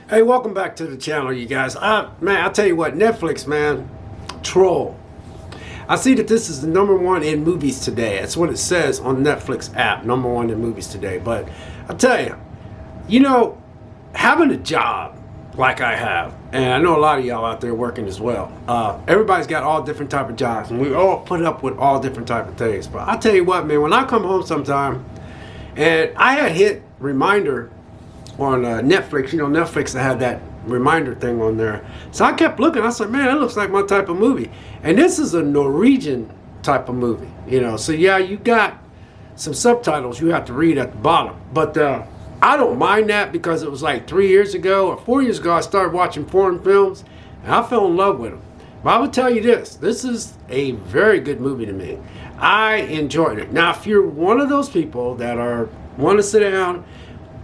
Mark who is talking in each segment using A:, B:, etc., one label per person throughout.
A: Hey, welcome back to the channel, you guys. Man, I'll tell you what, Netflix, man, troll. I see that this is the #1 in movies today. That's what it says on Netflix app, #1 in movies today. But I'll tell you, having a job like I have, and I know a lot of y'all out there working as well. Everybody's got all different type of jobs, and we all put up with all different type of things. But I'll tell you what, man, when I come home sometime, and I had hit reminder on Netflix, Netflix had that reminder thing on there. So I kept looking. I said, man, that looks like my type of movie. And this is a Norwegian type of movie, So yeah, you got some subtitles you have to read at the bottom. But I don't mind that because it was like 3 years ago or 4 years ago I started watching foreign films and I fell in love with them. But I would tell you this is a very good movie to me. I enjoyed it. Now, if you're one of those people that want to sit down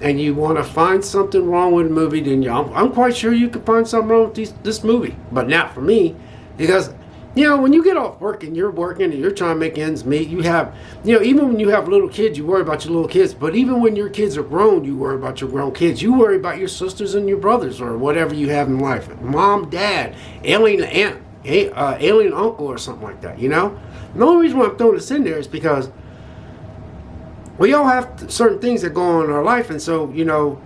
A: and you want to find something wrong with the movie, then I'm quite sure you can find something wrong with this movie. But not for me, because when you get off work and you're working and you're trying to make ends meet, you have, even when you have little kids, you worry about your little kids. But even when your kids are grown, you worry about your grown kids. You worry about your sisters and your brothers or whatever you have in life. Mom, dad, alien aunt, alien uncle or something like that, The only reason why I'm throwing this in there is because we all have certain things that go on in our life, and so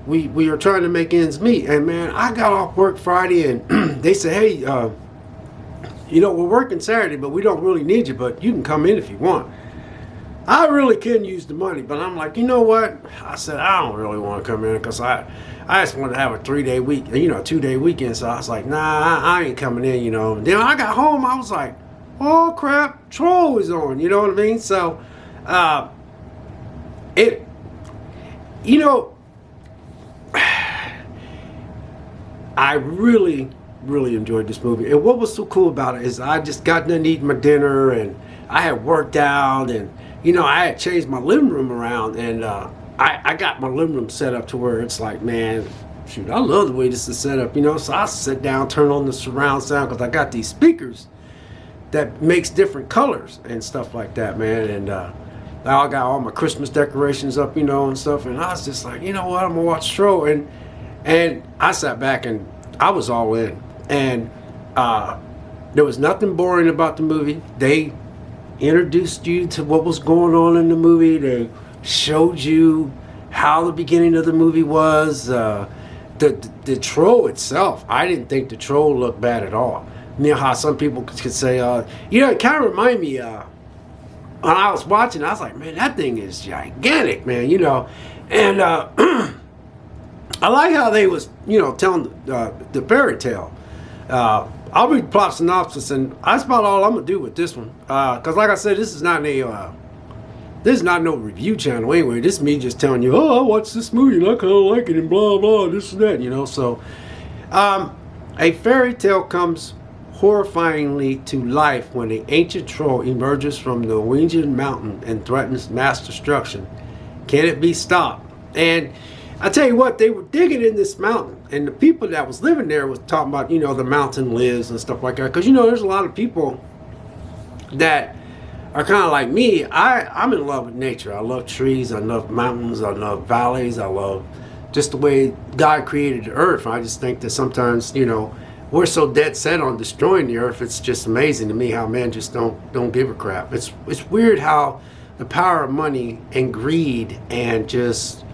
A: we are trying to make ends meet. And man, I got off work Friday, and they said, hey, we're working Saturday, but we don't really need you, but you can come in if you want. I really can use the money, but I'm like, you know what? I said I don't really want to come in because I just want to have a 3-day week, 2-day weekend. So I was like, nah, I ain't coming in, Then I got home, I was like, oh crap, Troll is on, you know what I mean? So, I really, really enjoyed this movie. And what was so cool about it is I just got done eating my dinner and I had worked out and, I had changed my living room around and I got my living room set up to where it's like, man, shoot, I love the way this is set up, So I sit down, turn on the surround sound because I got these speakers that makes different colors and stuff like that, man. And I got all my Christmas decorations up, and stuff. And I was just like, you know what, I'm gonna watch the show. And I sat back and I was all in. And there was nothing boring about the movie. They introduced you to what was going on in the movie. They showed you how the beginning of the movie was. The troll itself, I didn't think the troll looked bad at all. How some people could say, it kind of reminded me, when I was watching, I was like, man, that thing is gigantic, man, And I like how they was, telling the fairy tale. I'll read plot synopsis, and that's about all I'm gonna do with this one. Cause like I said, this is not no review channel anyway. This is me just telling you, oh, I watched this movie and I kind of like it and blah blah, this and that, So, a fairy tale comes horrifyingly to life when the ancient troll emerges from the Norwegian Mountain and threatens mass destruction. Can it be stopped? And I tell you what, they were digging in this mountain, and the people that was living there was talking about, the mountain lives and stuff like that. Because there's a lot of people that are kind of like me. I'm in love with nature. I love trees. I love mountains. I love valleys. I love just the way God created the earth. I just think that sometimes, we're so dead set on destroying the earth. It's just amazing to me how men just don't give a crap. It's weird how the power of money and greed and just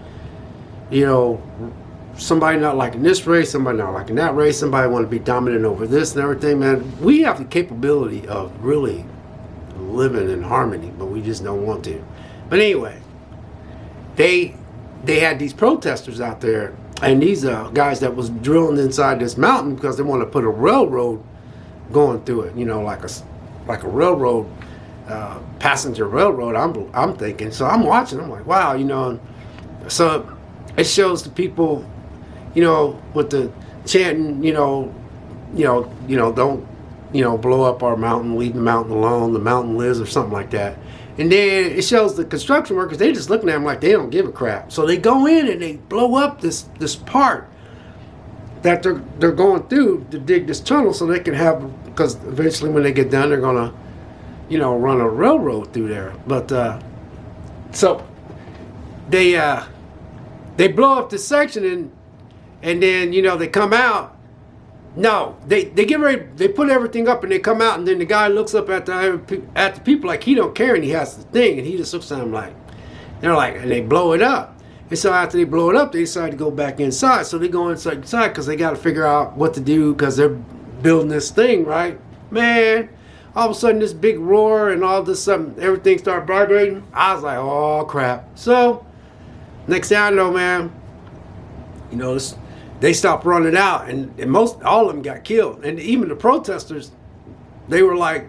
A: somebody not liking this race, somebody not liking that race, somebody want to be dominant over this and everything, man. We have the capability of really living in harmony, but we just don't want to. But anyway, they had these protesters out there. And these guys that was drilling inside this mountain because they want to put a railroad going through it, like a railroad, passenger railroad. I'm thinking. So I'm watching. I'm like, wow, So it shows the people, with the chanting, don't, blow up our mountain, leave the mountain alone. The mountain lives, or something like that. And then it shows the construction workers, they just looking at them like they don't give a crap. So they go in and they blow up this part that they're going through to dig this tunnel so they can have, because eventually when they get done, they're going to, run a railroad through there. But so they blow up this section, and and then they come out. No, they get ready. They put everything up and they come out, and then the guy looks up at the people like he don't care, and he has the thing, and he just looks at them like they're like, and they blow it up. And so after they blow it up, they decide to go back inside. So they go inside because they got to figure out what to do because they're building this thing, right? Man, all of a sudden this big roar and all this something, everything started vibrating. I was like, oh crap. So next thing I know, man, they stopped running out, and all of them got killed. And even the protesters, they were like,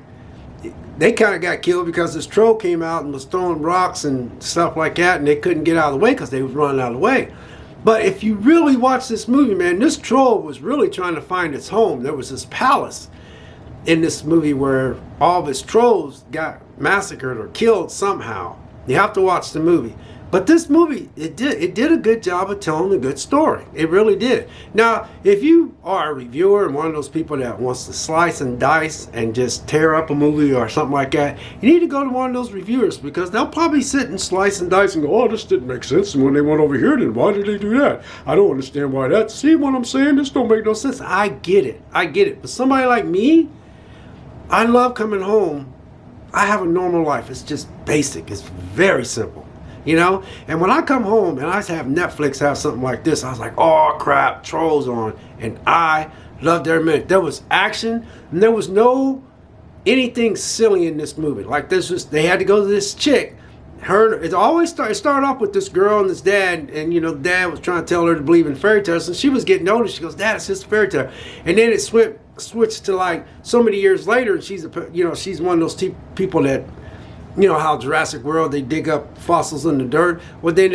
A: they kind of got killed because this troll came out and was throwing rocks and stuff like that, and they couldn't get out of the way because they was running out of the way. But if you really watch this movie, man, this troll was really trying to find its home. There was this palace in this movie where all of its trolls got massacred or killed somehow. You have to watch the movie. But this movie, it did a good job of telling a good story. It really did. Now, if you are a reviewer and one of those people that wants to slice and dice and just tear up a movie or something like that, you need to go to one of those reviewers, because they'll probably sit and slice and dice and go, oh, this didn't make sense. And when they went over here, then why did they do that? I don't understand why that. See what I'm saying? This don't make no sense. I get it. But somebody like me, I love coming home. I have a normal life. It's just basic. It's very simple. And when I come home and I have Netflix have something like this, I was like, oh crap, Trolls on. And I loved every minute. There was action, and there was no anything silly in this movie. Like they had to go to this chick. It always started off with this girl and this dad, and dad was trying to tell her to believe in fairy tales, and she was getting older. She goes, Dad, it's just a fairy tale. And then it switched to like so many years later, and she's one of those people that, how Jurassic World, they dig up fossils in the dirt. Well, then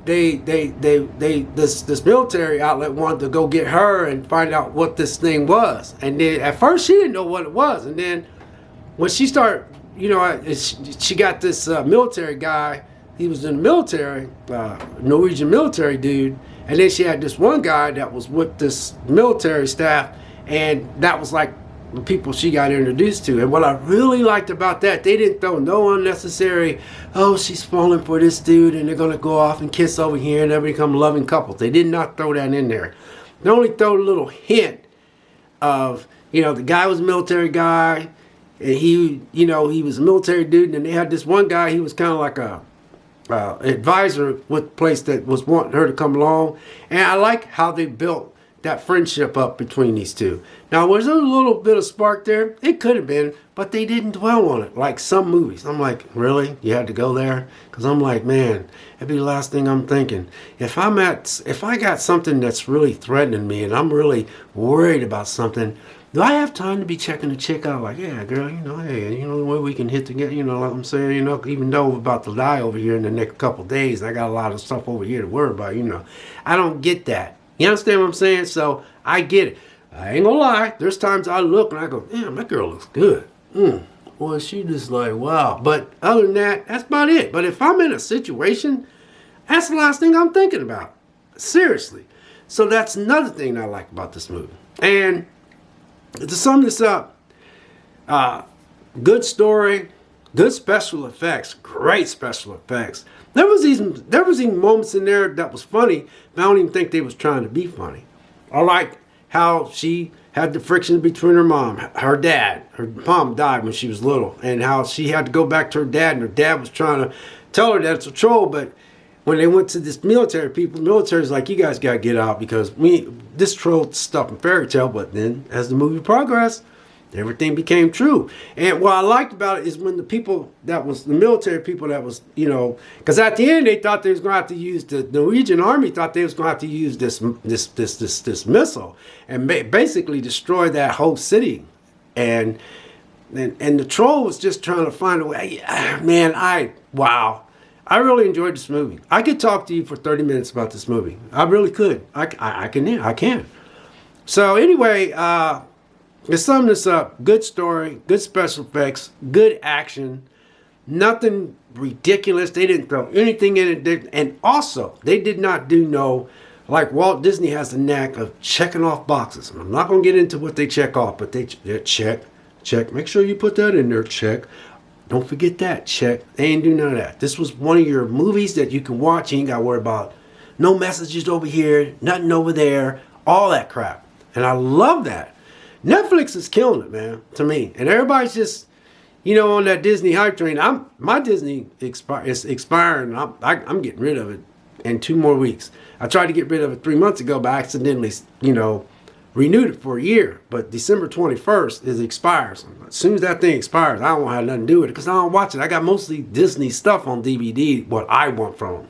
A: this military outlet wanted to go get her and find out what this thing was. And then at first she didn't know what it was. And then when she started, she got this military guy. He was in the military, Norwegian military dude. And then she had this one guy that was with this military staff, and that was like the people she got introduced to. And what I really liked about that, they didn't throw no unnecessary, oh, she's falling for this dude and they're going to go off and kiss over here and they become loving couples. They did not throw that in there. They only throw a little hint of, the guy was a military guy, and he was a military dude, and then they had this one guy, he was kind of like a advisor with the place that was wanting her to come along. And I like how they built that friendship up between these two. Now, was there a little bit of spark there? It could have been, but they didn't dwell on it like some movies. I'm like, really? You had to go there? Because I'm like, man, that'd be the last thing I'm thinking. If I got something that's really threatening me and I'm really worried about something, do I have time to be checking the chick out? Like, yeah, girl, hey, the way we can hit together, like I'm saying, even though we're about to die over here in the next couple of days, I got a lot of stuff over here to worry about, I don't get that. You understand what I'm saying? So I get it. I ain't gonna lie. There's times I look and I go, damn, that girl looks good. Boy, she just like, wow. But other than that, that's about it. But if I'm in a situation, that's the last thing I'm thinking about. Seriously. So that's another thing I like about this movie. And to sum this up, good story, good special effects, great special effects. There was even moments in there that was funny, but I don't even think they was trying to be funny. I like how she had the friction between her dad. Her mom died when she was little, and how she had to go back to her dad, and her dad was trying to tell her that it's a troll, but when they went to this military people, the military's like, you guys got to get out because this troll stuff in fairy tale. But then as the movie progressed, everything became true. And what I liked about it is when the people that was the military people that was, because at the end they thought they was going to have to use the Norwegian army thought they was going to have to use this missile and basically destroy that whole city. And the troll was just trying to find a way. Man, wow. I really enjoyed this movie. I could talk to you for 30 minutes about this movie. I really could. I can. So anyway, to sum this up, good story, good special effects, good action, nothing ridiculous. They didn't throw anything in it. And also, they did not do like Walt Disney has the knack of checking off boxes. And I'm not going to get into what they check off, but they check. Make sure you put that in there, check. Don't forget that, check. They ain't do none of that. This was one of your movies that you can watch. You ain't got to worry about No messages over here, nothing over there, all that crap. And I love that. Netflix is killing it, man, to me. And everybody's just, you know, on that Disney hype train. My Disney is expiring. I'm getting rid of it in 2 more weeks. I tried to get rid of it 3 months ago, but I accidentally, you know, renewed it for a year. But December 21st is expires. As soon as that thing expires, I don't want to have nothing to do with it because I don't watch it. I got mostly Disney stuff on DVD, what I want from them.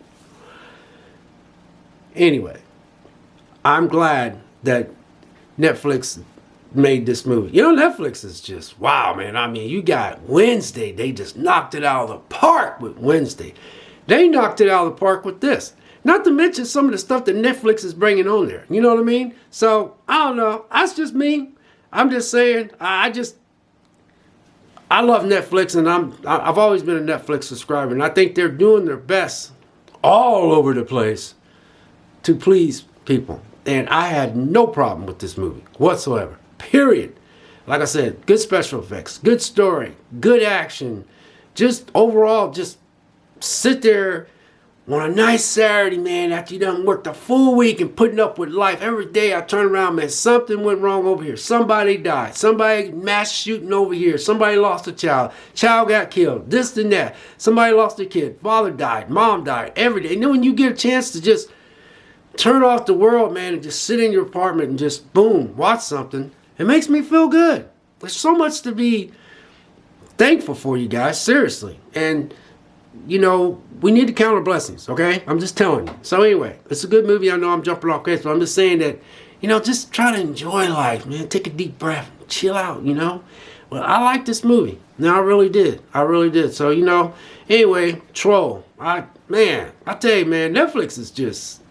A: Anyway, I'm glad that Netflix made this movie. You know, Netflix is just, wow, man. I mean, you got Wednesday. They just knocked it out of the park with Wednesday. They knocked it out of the park with this. Not to mention some of the stuff that Netflix is bringing on there. You know what I mean? So, I don't know. That's just me. I'm just saying, I love Netflix, and I've always been a Netflix subscriber, and I think they're doing their best all over the place to please people. And I had no problem with this movie whatsoever. Period. Like I said, good special effects, good story, good action. Just overall, just sit there on a nice Saturday, man, after you done worked a full week and putting up with life. Every day I turn around, man, something went wrong over here. Somebody died. Somebody mass shooting over here. Somebody lost a child. Child got killed. This and that. Somebody lost a kid. Father died. Mom died. Every day. And then when you get a chance to just turn off the world, man, and just sit in your apartment and just, boom, watch something, it makes me feel good. There's so much to be thankful for, you guys, seriously. And you know, we need to count our blessings, okay? I'm just telling you. So anyway, it's a good movie. I know I'm jumping off course, but I'm just saying that, you know, just try to enjoy life, man. Take a deep breath. Chill out, you know? Well, I like this movie. No, I really did. I really did. So, you know, anyway, Troll. I tell you, man, Netflix is just,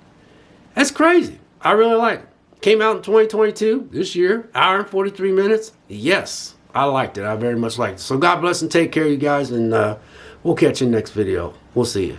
A: that's crazy. I really like it. Came out in 2022, this year, hour and 43 minutes. Yes, I liked it. I very much liked it. So God bless and take care, you guys, and we'll catch you in the next video. We'll see you.